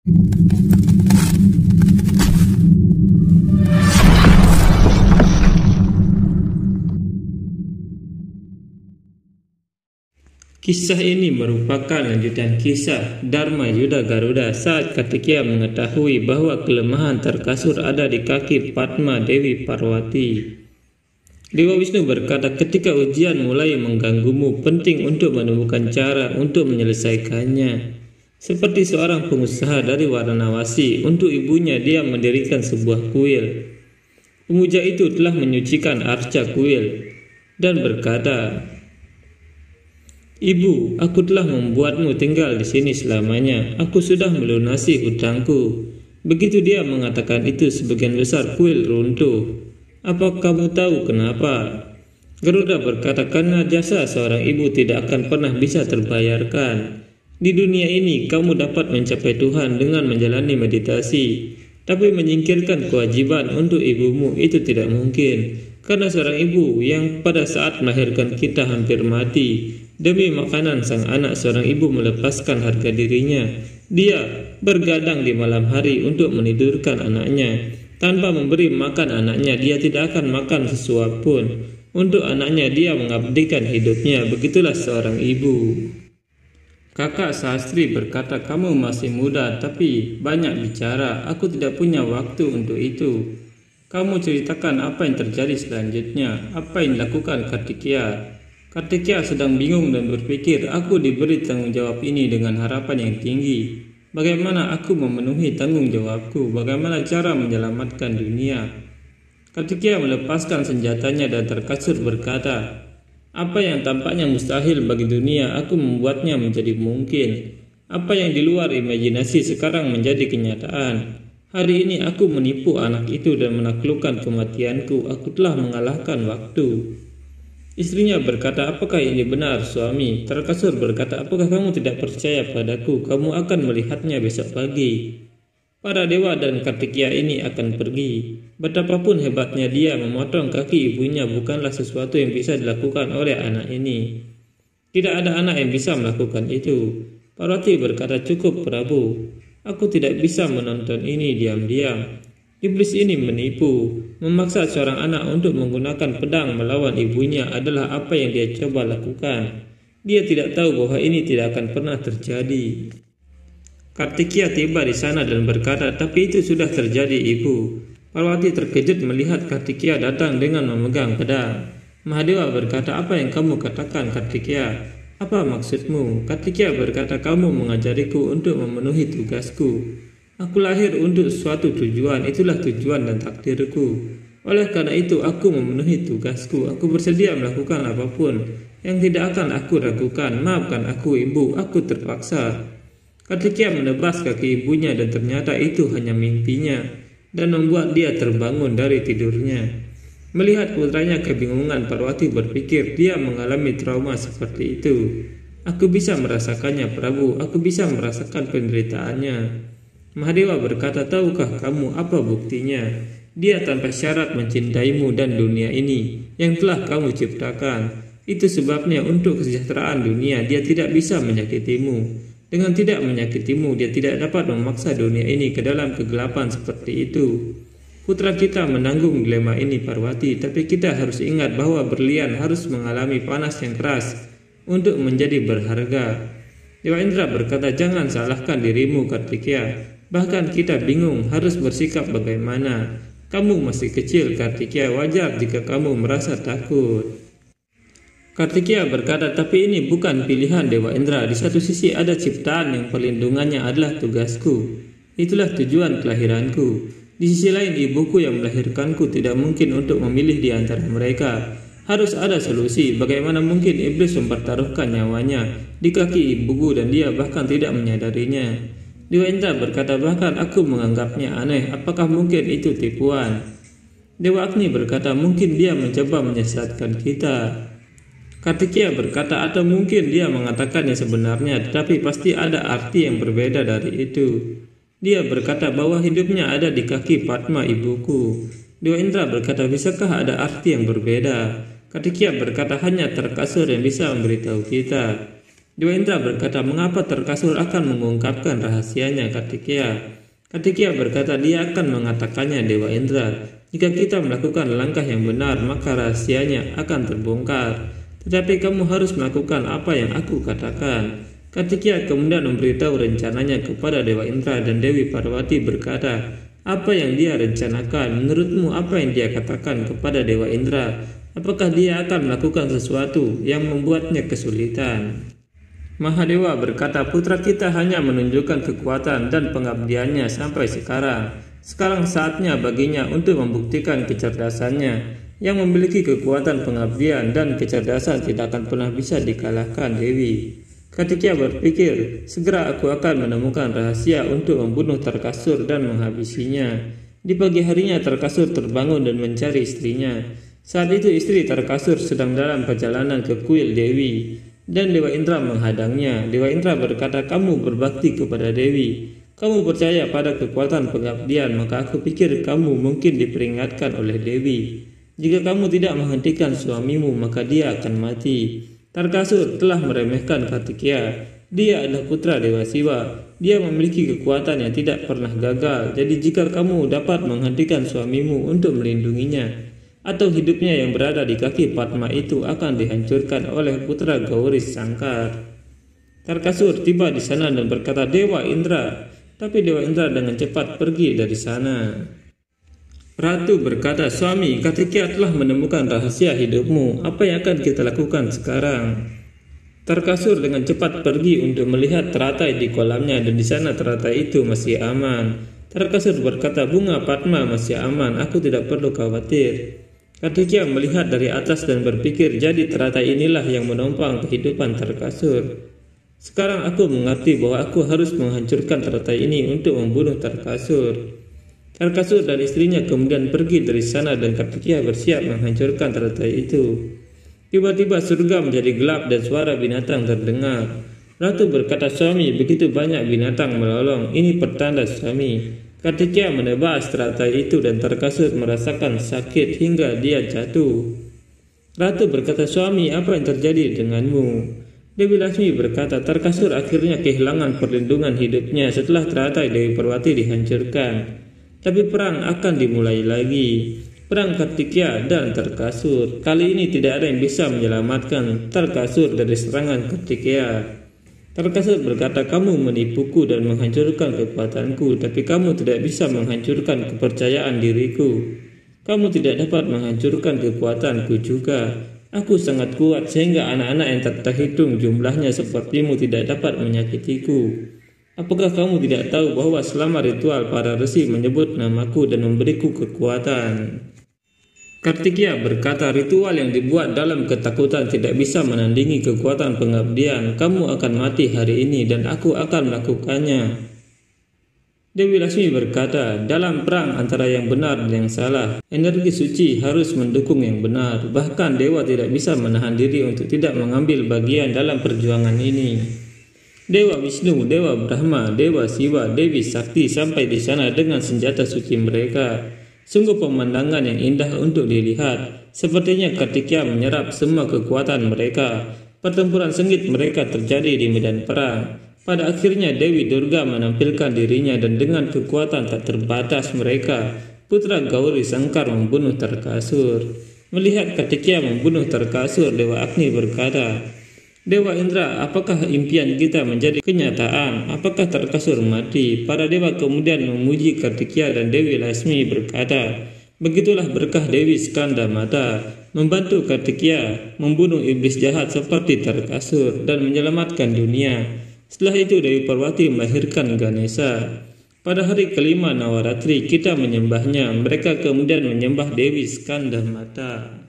Kisah ini merupakan lanjutan kisah Dharma Yuda Garuda saat Kartikeya mengetahui bahwa kelemahan terkasur ada di kaki Padma Dewi Parwati. Dewa Wisnu berkata, ketika ujian mulai mengganggumu, penting untuk menemukan cara untuk menyelesaikannya. Seperti seorang pengusaha dari Varanasi, untuk ibunya dia mendirikan sebuah kuil. Pemuja itu telah menyucikan arca kuil dan berkata, "Ibu, aku telah membuatmu tinggal di sini selamanya. Aku sudah melunasi hutangku." Begitu dia mengatakan itu, sebagian besar kuil runtuh. "Apa kamu tahu kenapa?" Garuda berkata, "Karena jasa seorang ibu tidak akan pernah bisa terbayarkan. Di dunia ini kamu dapat mencapai Tuhan dengan menjalani meditasi, tapi menyingkirkan kewajiban untuk ibumu itu tidak mungkin. Karena seorang ibu yang pada saat melahirkan kita hampir mati, demi makanan sang anak, seorang ibu melepaskan harga dirinya. Dia bergadang di malam hari untuk menidurkan anaknya. Tanpa memberi makan anaknya, dia tidak akan makan sesuap pun. Untuk anaknya dia mengabdikan hidupnya. Begitulah seorang ibu." Kakak Sastri berkata, "Kamu masih muda tapi banyak bicara. Aku tidak punya waktu untuk itu. Kamu ceritakan apa yang terjadi selanjutnya. Apa yang dilakukan Kartikeya?" Kartikeya sedang bingung dan berpikir, "Aku diberi tanggung jawab ini dengan harapan yang tinggi. Bagaimana aku memenuhi tanggung jawabku? Bagaimana cara menyelamatkan dunia?" Kartikeya melepaskan senjatanya dan terkasur berkata, "Apa yang tampaknya mustahil bagi dunia, aku membuatnya menjadi mungkin. Apa yang di luar imajinasi sekarang menjadi kenyataan. Hari ini aku menipu anak itu dan menaklukkan kematianku. Aku telah mengalahkan waktu." Istrinya berkata, "Apakah ini benar, suami?" Terkasur berkata, "Apakah kamu tidak percaya padaku? Kamu akan melihatnya besok pagi. Para dewa dan Kartikeya ini akan pergi. Betapapun hebatnya dia, memotong kaki ibunya bukanlah sesuatu yang bisa dilakukan oleh anak ini. Tidak ada anak yang bisa melakukan itu." Parwati berkata, "Cukup, Prabu. Aku tidak bisa menonton ini diam-diam. Iblis ini menipu. Memaksa seorang anak untuk menggunakan pedang melawan ibunya adalah apa yang dia coba lakukan. Dia tidak tahu bahwa ini tidak akan pernah terjadi." Kartikeya tiba di sana dan berkata, "Tapi itu sudah terjadi, Ibu." Parwati terkejut melihat Kartikeya datang dengan memegang pedang. Mahadewa berkata, "Apa yang kamu katakan, Kartikeya? Apa maksudmu?" Kartikeya berkata, "Kamu mengajariku untuk memenuhi tugasku. Aku lahir untuk suatu tujuan, itulah tujuan dan takdirku. Oleh karena itu aku memenuhi tugasku. Aku bersedia melakukan apapun yang tidak akan aku ragukan. Maafkan aku, Ibu, aku terpaksa." Kartikeya menebas kaki ibunya dan ternyata itu hanya mimpinya dan membuat dia terbangun dari tidurnya. Melihat putranya kebingungan, Parwati berpikir dia mengalami trauma seperti itu. "Aku bisa merasakannya, Prabu. Aku bisa merasakan penderitaannya." Mahadewa berkata, "Tahukah kamu apa buktinya? Dia tanpa syarat mencintaimu dan dunia ini yang telah kamu ciptakan. Itu sebabnya untuk kesejahteraan dunia dia tidak bisa menyakitimu. Dengan tidak menyakitimu, dia tidak dapat memaksa dunia ini ke dalam kegelapan seperti itu. Putra kita menanggung dilema ini, Parwati, tapi kita harus ingat bahwa berlian harus mengalami panas yang keras untuk menjadi berharga." Dewa Indra berkata, "Jangan salahkan dirimu, Kartikeya. Bahkan kita bingung harus bersikap bagaimana. Kamu masih kecil, Kartikeya. Wajar jika kamu merasa takut." Kartikeya berkata, "Tapi ini bukan pilihan Dewa Indra. Di satu sisi ada ciptaan yang perlindungannya adalah tugasku. Itulah tujuan kelahiranku. Di sisi lain ibuku yang melahirkanku tidak mungkin untuk memilih di antara mereka. Harus ada solusi. Bagaimana mungkin iblis mempertaruhkan nyawanya di kaki ibuku dan dia bahkan tidak menyadarinya?" Dewa Indra berkata, "Bahkan aku menganggapnya aneh. Apakah mungkin itu tipuan?" Dewa Agni berkata, "Mungkin dia mencoba menyesatkan kita." Kartikeya berkata, "Atau mungkin dia mengatakannya sebenarnya, tetapi pasti ada arti yang berbeda dari itu." Dia berkata bahwa hidupnya ada di kaki Padma ibuku. Dewa Indra berkata, "Bisakah ada arti yang berbeda?" Kartikeya berkata, "Hanya Terkasur yang bisa memberitahu kita." Dewa Indra berkata, mengapa Tarkasur akan mengungkapkan rahasianya Kartikeya? Kartikeya berkata, dia akan mengatakannya Dewa Indra. Jika kita melakukan langkah yang benar, maka rahasianya akan terbongkar. Tetapi kamu harus melakukan apa yang aku katakan. Kartikeya kemudian memberitahu rencananya kepada Dewa Indra, dan Dewi Parwati berkata, apa yang dia rencanakan? Menurutmu apa yang dia katakan kepada Dewa Indra? Apakah dia akan melakukan sesuatu yang membuatnya kesulitan? Mahadewa berkata, putra kita hanya menunjukkan kekuatan dan pengabdiannya sampai sekarang. Sekarang saatnya baginya untuk membuktikan kecerdasannya. Yang memiliki kekuatan pengabdian dan kecerdasan tidak akan pernah bisa dikalahkan Dewi. Kartikeya berpikir, segera aku akan menemukan rahasia untuk membunuh Tarkasur dan menghabisinya. Di pagi harinya Tarkasur terbangun dan mencari istrinya. Saat itu istri Tarkasur sedang dalam perjalanan ke kuil Dewi. Dan Dewa Indra menghadangnya. Dewa Indra berkata, kamu berbakti kepada Dewi. Kamu percaya pada kekuatan pengabdian, maka aku pikir kamu mungkin diperingatkan oleh Dewi. Jika kamu tidak menghentikan suamimu, maka dia akan mati. Tarkasur telah meremehkan Kartikeya. Dia adalah putra Dewa Siwa. Dia memiliki kekuatan yang tidak pernah gagal. Jadi jika kamu dapat menghentikan suamimu untuk melindunginya, atau hidupnya yang berada di kaki Padma itu akan dihancurkan oleh putra Gauri Sangkar. Tarkasur tiba di sana dan berkata, Dewa Indra. Tapi Dewa Indra dengan cepat pergi dari sana. Ratu berkata, suami, Kartikeya telah menemukan rahasia hidupmu. Apa yang akan kita lakukan sekarang? Tarkasur dengan cepat pergi untuk melihat teratai di kolamnya, dan di sana teratai itu masih aman. Tarkasur berkata, bunga Padma masih aman, aku tidak perlu khawatir. Kartikeya melihat dari atas dan berpikir, jadi teratai inilah yang menopang kehidupan Tarkasur. Sekarang aku mengerti bahwa aku harus menghancurkan teratai ini untuk membunuh Tarkasur. Tarkasur dan istrinya kemudian pergi dari sana dan Kartikeya bersiap menghancurkan teratai itu. Tiba-tiba surga menjadi gelap dan suara binatang terdengar. Ratu berkata, suami, begitu banyak binatang melolong, ini pertanda suami. Kartikeya menebas teratai itu dan Tarkasur merasakan sakit hingga dia jatuh. Ratu berkata, suami, apa yang terjadi denganmu? Dewi Laksmi berkata, Tarkasur akhirnya kehilangan perlindungan hidupnya setelah teratai Dewi Parwati dihancurkan. Tapi perang akan dimulai lagi. Perang Kartikeya dan Tarkasur. Kali ini tidak ada yang bisa menyelamatkan Tarkasur dari serangan Kartikeya. Tarkasur berkata, kamu menipuku dan menghancurkan kekuatanku, tapi kamu tidak bisa menghancurkan kepercayaan diriku. Kamu tidak dapat menghancurkan kekuatanku juga. Aku sangat kuat sehingga anak-anak yang tak terhitung jumlahnya sepertimu tidak dapat menyakitiku. Apakah kamu tidak tahu bahwa selama ritual para resi menyebut namaku dan memberiku kekuatan? Kartikeya berkata, ritual yang dibuat dalam ketakutan tidak bisa menandingi kekuatan pengabdian. Kamu akan mati hari ini dan aku akan melakukannya. Dewi Laksmi berkata, dalam perang antara yang benar dan yang salah, energi suci harus mendukung yang benar. Bahkan dewa tidak bisa menahan diri untuk tidak mengambil bagian dalam perjuangan ini. Dewa Wisnu, Dewa Brahma, Dewa Siwa, Dewi Sakti sampai di sana dengan senjata suci mereka. Sungguh pemandangan yang indah untuk dilihat. Sepertinya Kartikeya menyerap semua kekuatan mereka. Pertempuran sengit mereka terjadi di medan perang. Pada akhirnya Dewi Durga menampilkan dirinya dan dengan kekuatan tak terbatas mereka, putra Gauri Sangkar membunuh Tarkasur. Melihat Kartikeya membunuh Tarkasur, Dewa Agni berkata, Dewa Indra, apakah impian kita menjadi kenyataan? Apakah Tarkasur mati? Para dewa kemudian memuji Kartikeya dan Dewi Laksmi berkata, begitulah berkah Dewi Skandamata membantu Kartikeya membunuh iblis jahat seperti Tarkasur dan menyelamatkan dunia. Setelah itu Dewi Parwati melahirkan Ganesha. Pada hari kelima Nawaratri kita menyembahnya. Mereka kemudian menyembah Dewi Skandamata.